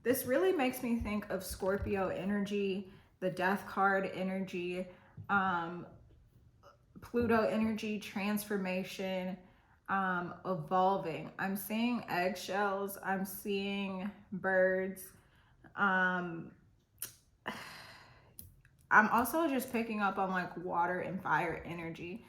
This really makes me think of Scorpio energy, the death card energy, Pluto energy, transformation, evolving. I'm seeing eggshells. I'm seeing birds. Um, I'm also just picking up on like water and fire energy.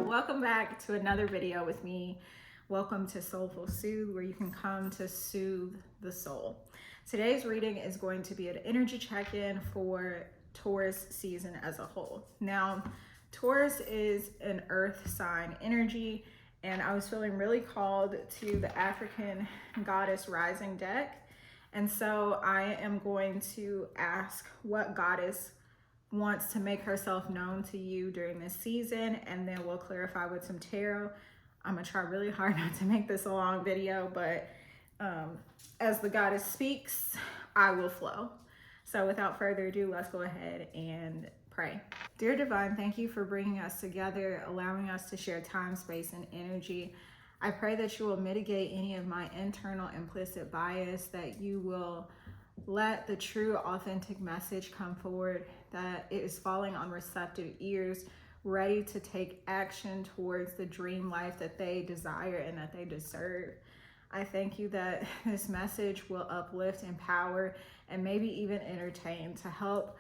Welcome back to another video with me. Welcome to Soulful Soothe, where you can come to soothe the soul. Today's reading is going to be an energy check-in for Taurus season as a whole. Now, Taurus is an earth sign energy, and I was feeling really called to the African goddess rising deck. And so I am going to ask what goddess wants to make herself known to you during this season, and then we'll clarify with some tarot. I'm gonna try really hard not to make this a long video, but as the goddess speaks, I will flow. So without further ado, let's go ahead and pray. Dear Divine, thank you for bringing us together, allowing us to share time, space, and energy. I pray that you will mitigate any of my internal implicit bias, that you will let the true, authentic message come forward, that it is falling on receptive ears, ready to take action towards the dream life that they desire and that they deserve. I thank you that this message will uplift, empower, and maybe even entertain, to help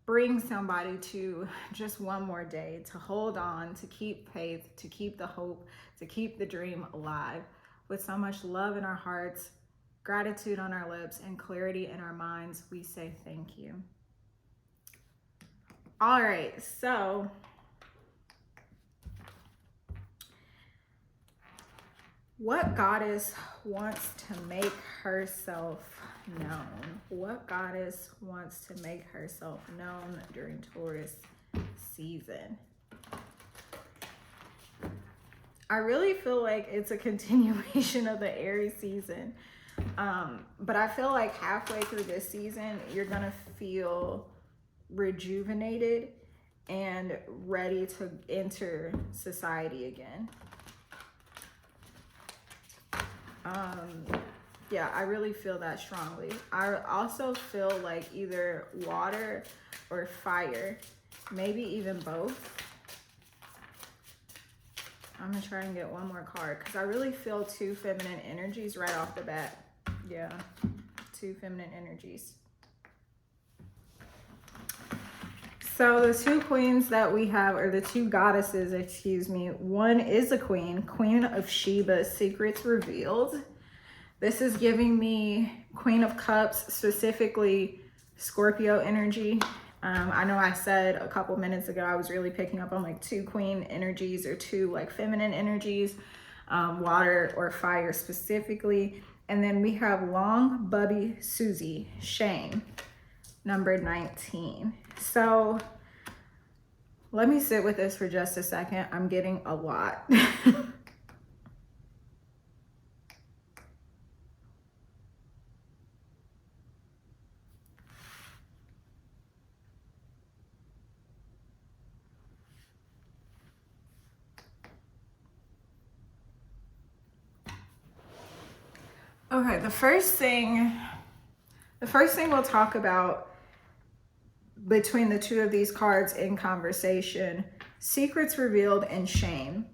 bring somebody to just one more day, to hold on, to keep faith, to keep the hope, to keep the dream alive. With so much love in our hearts, gratitude on our lips, and clarity in our minds, we say thank you. All right, so what goddess wants to make herself known? What goddess wants to make herself known during Taurus season? I really feel like it's a continuation of the Aries season. But I feel like halfway through this season, you're gonna feel rejuvenated and ready to enter society again. Yeah, I really feel that strongly. I also feel like either water or fire, maybe even both. I'm gonna try and get one more card because I really feel two feminine energies right off the bat. Yeah, two feminine energies. So the two queens that we have, or the two goddesses, excuse me, one is a queen, Queen of Sheba, Secrets Revealed. This is giving me Queen of Cups, specifically Scorpio energy. I know I said a couple minutes ago I was really picking up on like two queen energies or two like feminine energies, water or fire specifically. And then we have Long Bubby Susie, Shane, number 19. So let me sit with this for just a second. I'm getting a lot. Okay, the first thing we'll talk about between the two of these cards in conversation, Secrets Revealed and Shame.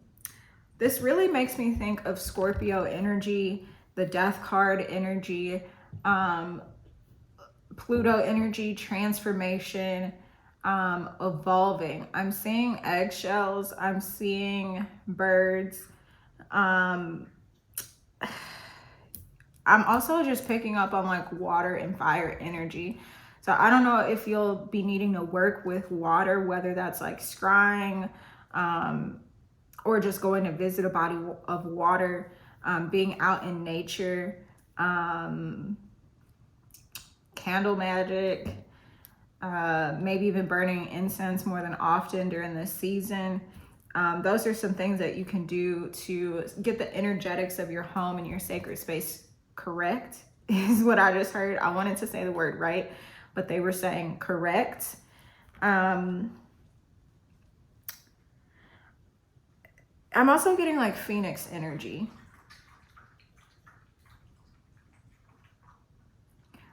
This really makes me think of Scorpio energy, the death card energy, Pluto energy, transformation, evolving. I'm seeing eggshells. I'm seeing birds. I'm also just picking up on like water and fire energy. So I don't know if you'll be needing to work with water, whether that's like scrying, or just going to visit a body of water, being out in nature, candle magic, maybe even burning incense more than often during this season. Those are some things that you can do to get the energetics of your home and your sacred space correct, is what I just heard. I wanted to say the word right, but they were saying correct. I'm also getting like Phoenix energy.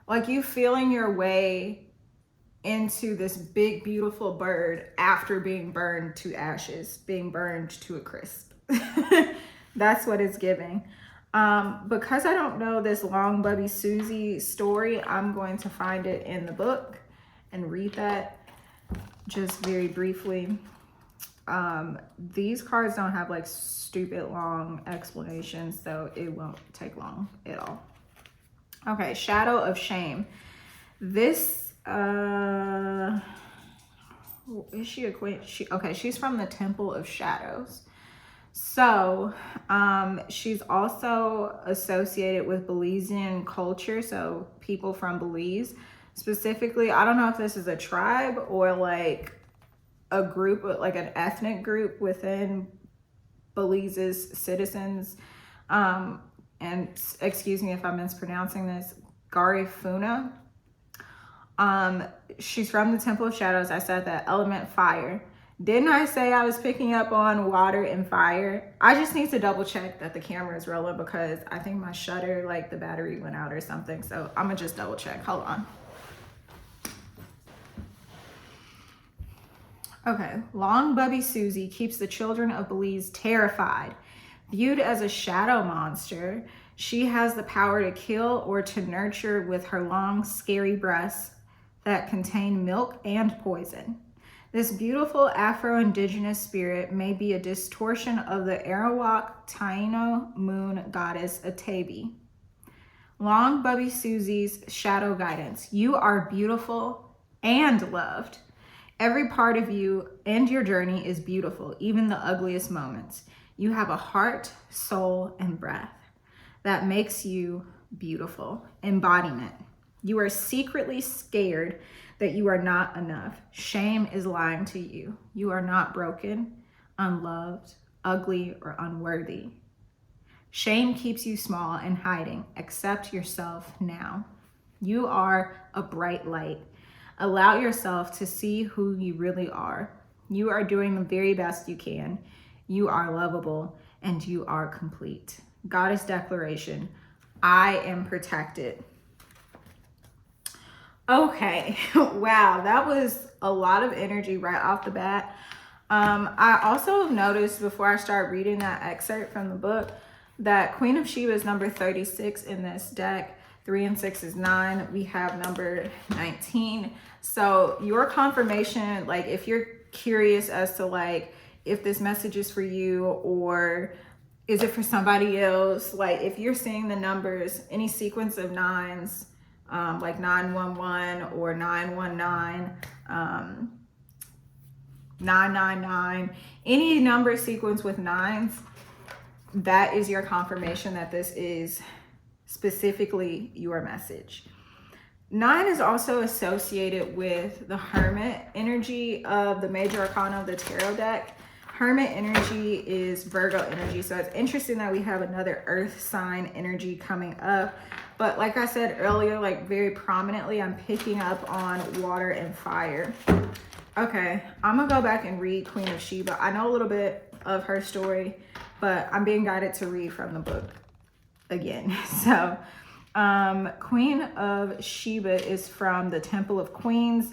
Like you feeling your way into this big, beautiful bird after being burned to ashes, being burned to a crisp. That's what it's giving. Because I don't know this Long Bubby Susie story, I'm going to find it in the book and read that just very briefly. These cards don't have like stupid long explanations, so it won't take long at all. Okay, Shadow of Shame. This is she a queen? Okay, she's from the Temple of Shadows. So she's also associated with Belizean culture, so people from Belize specifically. I don't know if this is a tribe or like a group, like an ethnic group within Belize's citizens. And excuse me if I'm mispronouncing this, Garifuna. She's from the Temple of Shadows. I said that, element fire. Didn't I say I was picking up on water and fire? I just need to double check that the camera is rolling because I think my shutter, like the battery went out or something. So I'm gonna just double check. Hold on. Okay, Long Bubby Susie keeps the children of Belize terrified. Viewed as a shadow monster, she has the power to kill or to nurture with her long, scary breasts that contain milk and poison. This beautiful Afro-Indigenous spirit may be a distortion of the Arawak Taino moon goddess Atabi. Long Bubby Susie's shadow guidance. You are beautiful and loved. Every part of you and your journey is beautiful, even the ugliest moments. You have a heart, soul, and breath that makes you beautiful. Embodiment. You are secretly scared that you are not enough. Shame is lying to you. You are not broken, unloved, ugly, or unworthy. Shame keeps you small and hiding. Accept yourself now. You are a bright light. Allow yourself to see who you really are. You are doing the very best you can. You are lovable and you are complete. Goddess declaration. I am protected. Okay, wow, that was a lot of energy right off the bat. I also noticed before I start reading that excerpt from the book that Queen of Sheba is number 36 in this deck. 3 and 6 is 9. We have number 19. So your confirmation, like if you're curious as to like if this message is for you or is it for somebody else, like if you're seeing the numbers, any sequence of nines, like 911 or 919, 999, any number sequence with nines, that is your confirmation that this is specifically your message. 9 is also associated with the Hermit energy of the major arcana of the tarot deck. Hermit energy is Virgo energy. So it's interesting that we have another earth sign energy coming up. But like I said earlier, like very prominently, I'm picking up on water and fire. Okay, I'm gonna go back and read Queen of Sheba. I know a little bit of her story, but I'm being guided to read from the book again. So Queen of Sheba is from the Temple of Queens.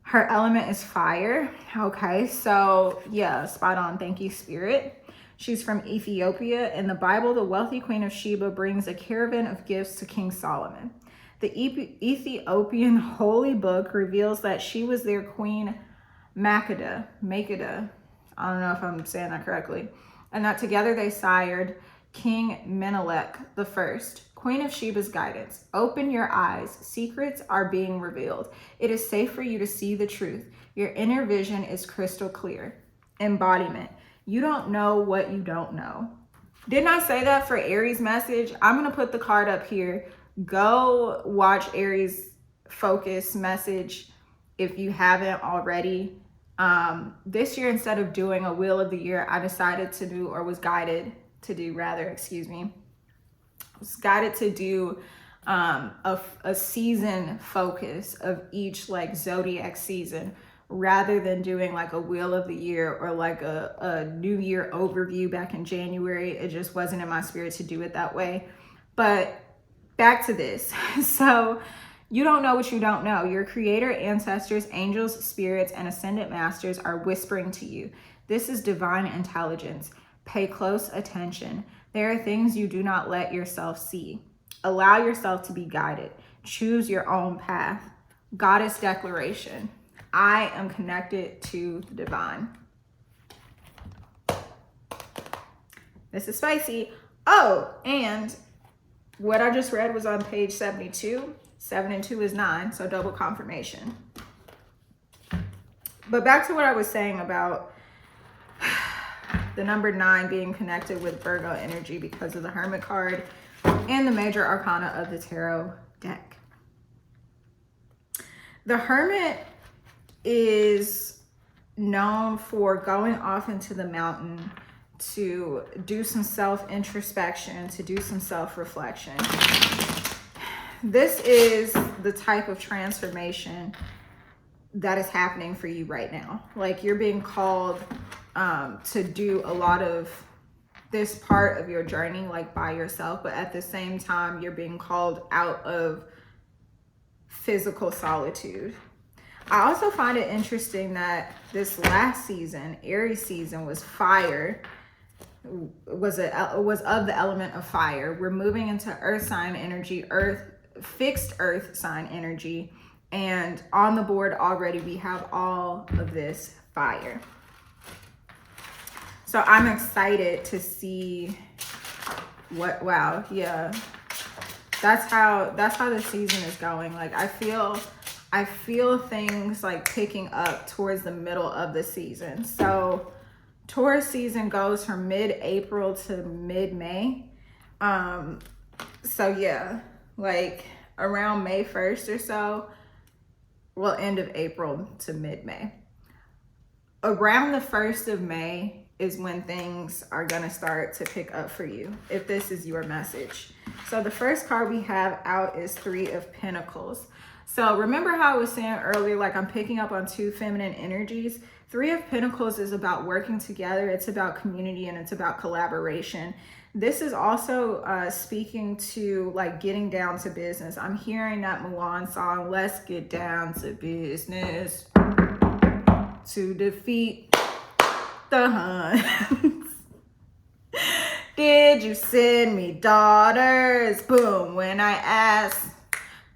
Her element is fire. Okay, so yeah, spot on. Thank you, Spirit. She's from Ethiopia. In the Bible, the wealthy Queen of Sheba brings a caravan of gifts to King Solomon. The Ethiopian holy book reveals that she was their Queen Makeda. I don't know if I'm saying that correctly. And that together they sired King Menelik I. Queen of Sheba's guidance. Open your eyes. Secrets are being revealed. It is safe for you to see the truth. Your inner vision is crystal clear. Embodiment. You don't know what you don't know. Didn't I say that for Aries message? I'm going to put the card up here. Go watch Aries focus message if you haven't already. This year, instead of doing a wheel of the year, I decided to do, or was guided to do rather, excuse me, was guided to do a season focus of each like zodiac season, rather than doing like a wheel of the year or like a new year overview back in January. It just wasn't in my spirit to do it that way. But back to this. So you don't know what you don't know. Your creator, ancestors, angels, spirits, and ascendant masters are whispering to you. This is divine intelligence. Pay close attention. There are things you do not let yourself see. Allow yourself to be guided. Choose your own path. Goddess declaration. I am connected to the divine. This is spicy. Oh, and what I just read was on page 72. 7 and 2 is 9, so double confirmation. But back to what I was saying about the number 9 being connected with Virgo energy because of the Hermit card and the major arcana of the tarot deck. The Hermit is known for going off into the mountain to do some self-introspection, to do some self-reflection. This is the type of transformation that is happening for you right now. Like, you're being called to do a lot of this part of your journey like by yourself, but at the same time you're being called out of physical solitude. I also find it interesting that this last season, Aries season, was fire, was of the element of fire. We're moving into earth sign energy, fixed earth sign energy, and on the board already we have all of this fire. So I'm excited to see what, wow, yeah. That's how the season is going. Like, I feel things like picking up towards the middle of the season. So Taurus season goes from mid-April to mid-May. So yeah, like around May 1st or so, well, end of April to mid-May. Around the 1st of May is when things are gonna start to pick up for you, if this is your message. So the first card we have out is 3 of Pentacles. So remember how I was saying earlier, like I'm picking up on 2 feminine energies. 3 of Pentacles is about working together. It's about community and it's about collaboration. This is also speaking to like getting down to business. I'm hearing that Mulan song, let's get down to business to defeat the Huns. Did you send me daughters? Boom, when I asked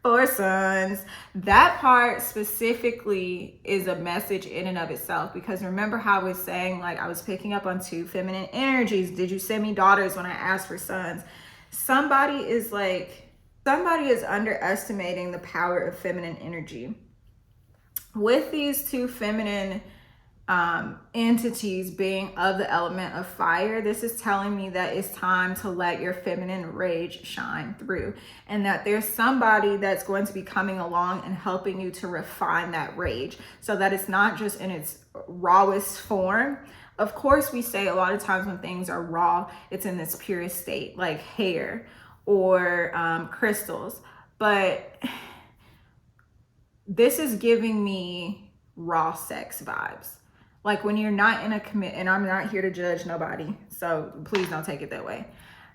for sons. That part specifically is a message in and of itself, because remember how I was saying, like I was picking up on 2 feminine energies. Did you send me daughters when I asked for sons? Somebody is underestimating the power of feminine energy. With these 2 feminine entities being of the element of fire, this is telling me that it's time to let your feminine rage shine through, and that there's somebody that's going to be coming along and helping you to refine that rage so that it's not just in its rawest form. Of course, we say a lot of times when things are raw, it's in this purest state, like hair or crystals, but this is giving me raw sex vibes. Like when you're not in a and I'm not here to judge nobody, so please don't take it that way.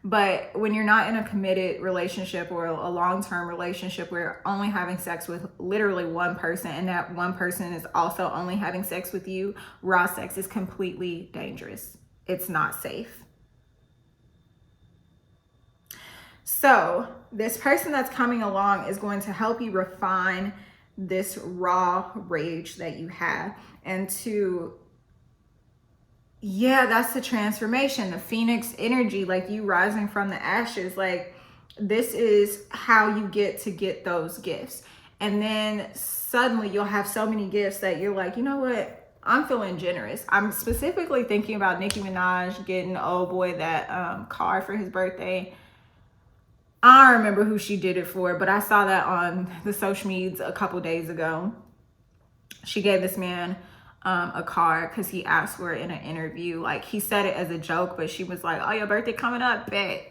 But when you're not in a committed relationship or a long-term relationship where you're only having sex with literally one person, and that one person is also only having sex with you, raw sex is completely dangerous. It's not safe. So this person that's coming along is going to help you refine this raw rage that you have, and to, yeah, that's the transformation, the phoenix energy, like you rising from the ashes. Like, this is how you get those gifts, and then suddenly you'll have so many gifts that you're like, you know what, I'm feeling generous. I'm specifically thinking about Nicki Minaj getting old boy that car for his birthday. I don't remember who she did it for, but I saw that on the social medias a couple days ago. She gave this man a card because he asked for it in an interview. Like, he said it as a joke, but she was like, oh, your birthday coming up, bet,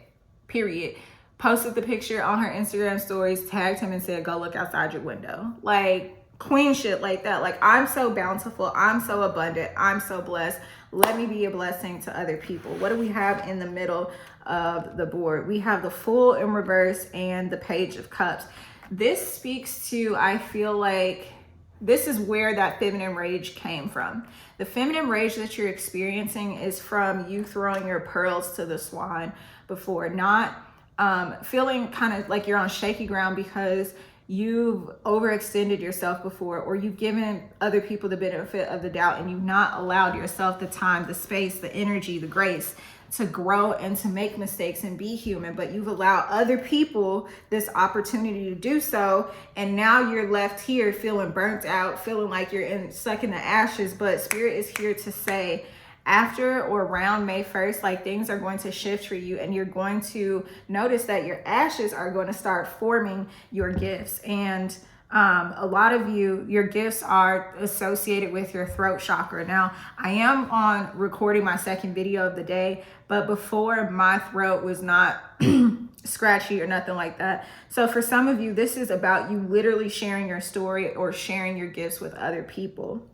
period. Posted the picture on her Instagram stories, tagged him and said, go look outside your window. Like, queen shit like that. Like, I'm so bountiful, I'm so abundant, I'm so blessed. Let me be a blessing to other people. What do we have in the middle of the board? We have the Fool in reverse and the Page of Cups. This speaks to, I feel like, this is where that feminine rage came from. The feminine rage that you're experiencing is from you throwing your pearls to the swine before, not feeling kind of like you're on shaky ground because you've overextended yourself before, or you've given other people the benefit of the doubt and you've not allowed yourself the time, the space, the energy, the grace to grow and to make mistakes and be human, but you've allowed other people this opportunity to do so, and now you're left here feeling burnt out, feeling like you're stuck in the ashes. But Spirit is here to say, after or around May 1st, like, things are going to shift for you, and you're going to notice that your ashes are going to start forming your gifts. And a lot of you, your gifts are associated with your throat chakra. Now, I am on recording my second video of the day, but before, my throat was not scratchy or nothing like that. So for some of you, this is about you literally sharing your story or sharing your gifts with other people,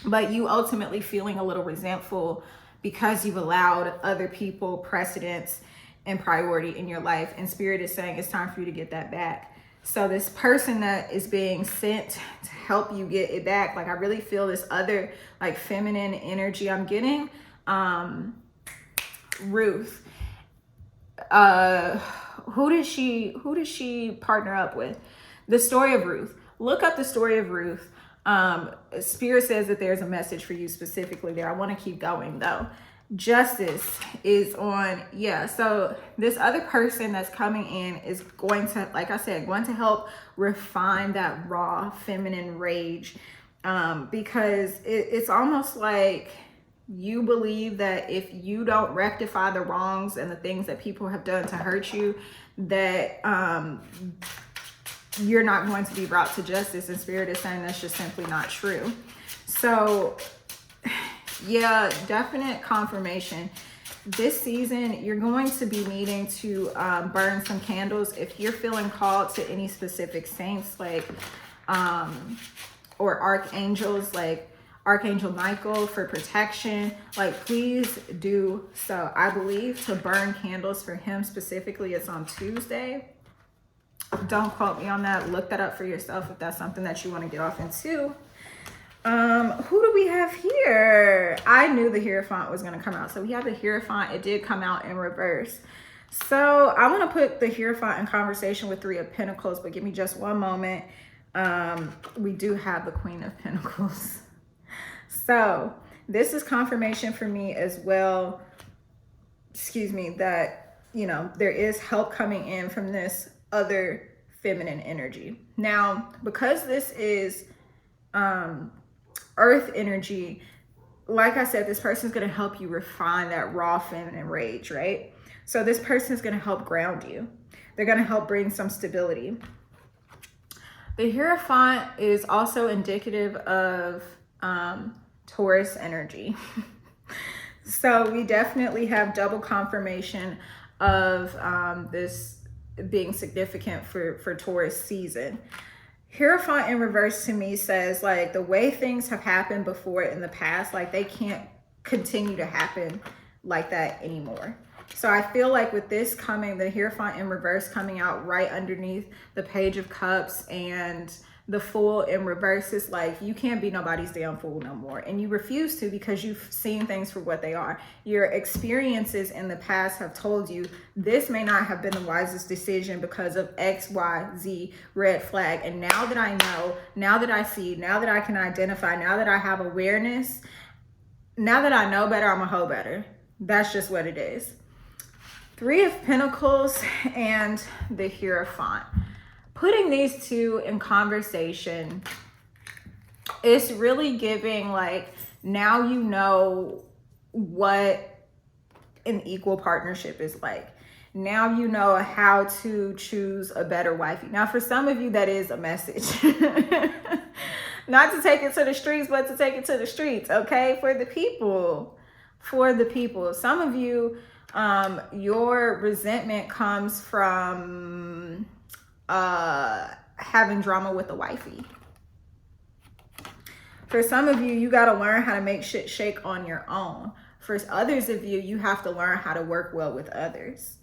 but you ultimately feeling a little resentful because you've allowed other people precedence and priority in your life. And Spirit is saying it's time for you to get that back. So this person that is being sent to help you get it back, like, I really feel this other, like, feminine energy I'm getting. Ruth. Who did she partner up with? The story of Ruth. Look up the story of Ruth. Spirit says that there's a message for you specifically there. I want to keep going though. Justice is on. Yeah, so this other person that's coming in is going to, like I said, going to help refine that raw feminine rage, because it's almost like you believe that if you don't rectify the wrongs and the things that people have done to hurt you, that you're not going to be brought to justice. And Spirit is saying that's just simply not true. So yeah, definite confirmation. This season, you're going to be needing to burn some candles. If you're feeling called to any specific saints, like, or archangels, like Archangel Michael for protection, like, please do so. I believe to burn candles for him specifically, it's on Tuesday. Don't quote me on that. Look that up for yourself if that's something that you want to get off into. Who do we have here? I knew the Hierophant was going to come out. So we have the Hierophant. It did come out in reverse. So I want to put the Hierophant in conversation with Three of Pentacles, but give me just one moment. We do have the Queen of Pentacles. So this is confirmation for me as well, excuse me, that, you know, there is help coming in from this other feminine energy. Now, because this is earth energy, like I said, this person is going to help you refine that raw feminine rage, right? So this person is going to help ground you. They're going to help bring some stability. The Hierophant is also indicative of Taurus energy. So we definitely have double confirmation of this being significant for Taurus season. Hierophant in reverse to me says, like, the way things have happened before in the past, like, they can't continue to happen like that anymore. So I feel like with this coming, the Hierophant in reverse coming out right underneath the Page of Cups and the Fool in reverse, is like, you can't be nobody's damn fool no more. And you refuse to, because you've seen things for what they are. Your experiences in the past have told you this may not have been the wisest decision because of X, Y, Z, red flag. And now that I know, now that I see, now that I can identify, now that I have awareness, now that I know better, I'm a hoe better. That's just what it is. Three of Pentacles and the Hierophant. Putting these two in conversation, it's really giving, like, now you know what an equal partnership is like. Now you know how to choose a better wifey. Now, for some of you, that is a message. Not to take it to the streets, but to take it to the streets, okay? For the people. For the people. Some of you, your resentment comes from having drama with the wifey. For some of you, you got to learn how to make shit shake on your own. For others of you, you have to learn how to work well with others.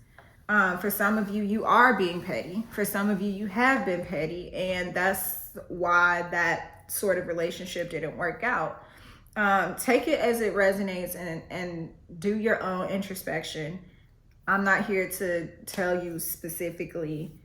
For some of you, you are being petty. For some of you, you have been petty, and that's why that sort of relationship didn't work out. Take it as it resonates and do your own introspection. I'm not here to tell you specifically,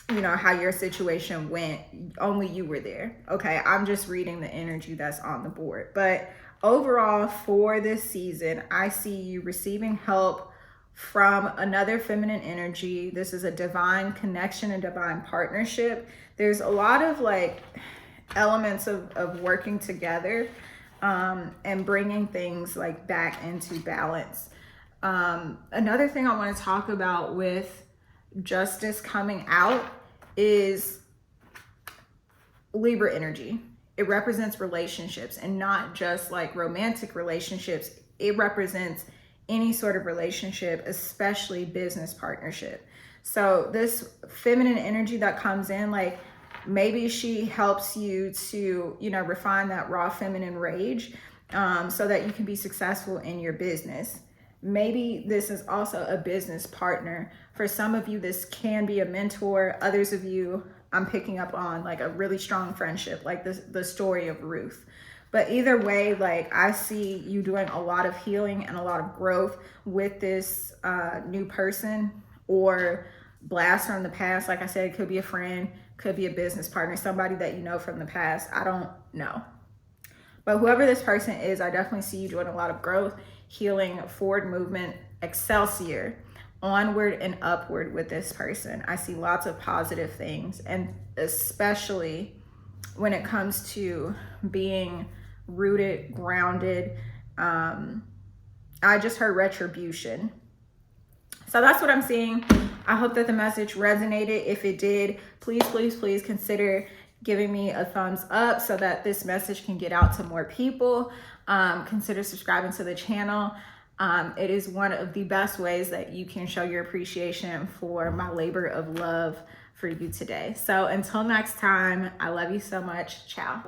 you know, how your situation went. Only you were there. Okay, I'm just reading the energy that's on the board. But overall, for this season, I see you receiving help from another feminine energy. This is a divine connection, a divine partnership. There's a lot of like elements of working together and bringing things like back into balance. Another thing I want to talk about with justice coming out is Libra energy. It represents relationships, and not just like romantic relationships. It represents any sort of relationship, especially business partnership. So this feminine energy that comes in, like maybe she helps you to, you know, refine that raw feminine rage so that you can be successful in your business. Maybe this is also a business partner. For some of you, this can be a mentor. Others of you, I'm picking up on like a really strong friendship, like the story of Ruth. But either way, like I see you doing a lot of healing and a lot of growth with this new person or blast from the past. Like I said, it could be a friend, could be a business partner, somebody that you know from the past. I don't know. But whoever this person is, I definitely see you doing a lot of growth, healing, forward movement, excelsior, onward and upward with this person. I see lots of positive things, and especially when it comes to being rooted, grounded. I just heard retribution. So that's what I'm seeing. I hope that the message resonated. If it did, please, please, please consider giving me a thumbs up so that this message can get out to more people. Consider subscribing to the channel. It is one of the best ways that you can show your appreciation for my labor of love for you today. So until next time, I love you so much. Ciao.